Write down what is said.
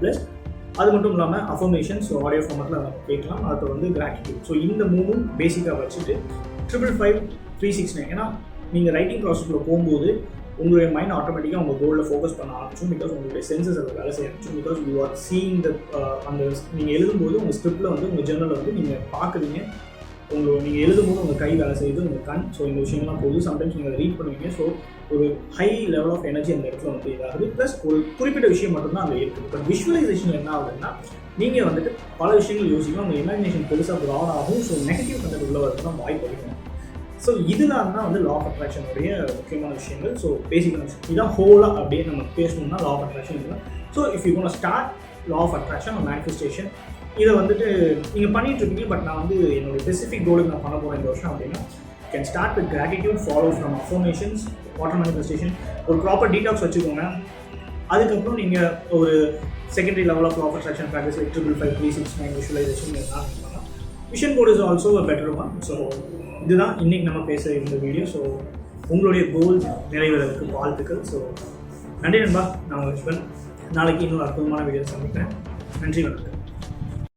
Plus அது மட்டும் இல்லாமல் அஃபர்மேஷன், ஸோ ஆடியோ ஃபார்மேட்டில் நம்ம கேட்கலாம். அது வந்து கிராட்டிடியூட். ஸோ இந்த 3 பேசிக்காக வச்சுட்டு 555 369. ஏன்னா நீங்கள் ரைட்டிங் ப்ராசஸ்க்குள்ளே போகும்போது உங்களுடைய மைண்ட் ஆட்டோமேட்டிக்காக உங்கள் கோலில் ஃபோக்கஸ் பண்ண ஆரம்பிச்சும். பிகாஸ் உங்களுடைய சென்சஸ் அதை வேலை செய்ய ஆரம்பிச்சும். Because you are seeing the அந்த நீங்கள் எழுதும்போது உங்கள் ஸ்கிரிப்டில் வந்து உங்கள் ஜேர்னலில் வந்து நீங்கள் பார்க்குறீங்க. நீங்கள் எழுதும்போது உங்கள் கை வேலை செய்யுது, உங்கள் கண். ஸோ இந்த விஷயங்கள்லாம் போகுது. சம்டைம்ஸ் நீங்கள் அதை ரீட் பண்ணுவீங்க. ஸோ ஒரு ஹை லெவல் ஆஃப் எனர்ஜி அந்த இடத்துல வந்து இதாகுது. ப்ளஸ் ஒரு குறிப்பிட்ட விஷயம் மட்டும்தான் அங்கே இருக்குது. பட் விஷுவலைசேஷன் என்ன ஆகுதுன்னா நீங்கள் வந்துட்டு பல விஷயங்கள் யோசிக்கணும். உங்கள் இமேஜினேஷன் பெருசாக ப்ராட் ஆகும். ஸோ நெகட்டிவ் கண்டென்ட் உள்ள வரதுனா வாய்ப்பு அதிகம். ஸோ இதெல்லாம் தான் வந்து லா ஆஃப் அட்ராக்ஷனுடைய முக்கியமான விஷயங்கள். ஸோ பேசிக்கான விஷயம் இதான் ஹோலாக அப்படியே நம்ம பேசணும்னா லா ஆஃப் அட்ராக்ஷன் இதுதான். So if you gonna start law of attraction ஒரு மேனிஃபெஸ்டேஷன் இதை வந்துட்டு நீங்கள் பண்ணிகிட்ருக்கீங்க. பட் நான் வந்து என்னோடய ஸ்பெசிஃபிக் கோலுக்கு நான் பண்ண போகிறேன் இந்த வருஷம் அப்படின்னா can start with gratitude, follow from affirmations, water manifestation. ஒரு ப்ராப்பர் டீடாக்ஸ் வச்சுக்கோங்க. அதுக்கப்புறம் நீங்கள் ஒரு secondary level of law of attraction practice like 555 369 visualisation எல்லாம் பண்ணலாம். Vision board is also a better one. So இதுதான் இன்றைக்கி நம்ம பேச இந்த வீடியோ. ஸோ உங்களுடைய கோல் நிறைவேறதுக்கு வாழ்த்துக்கள். ஸோ நன்றி நண்பா. நான் லக்ஷ்மன். நாளைக்கு இன்னொரு அற்புதமான வீடியோ சந்திக்கிறேன். நன்றி வணக்கம்.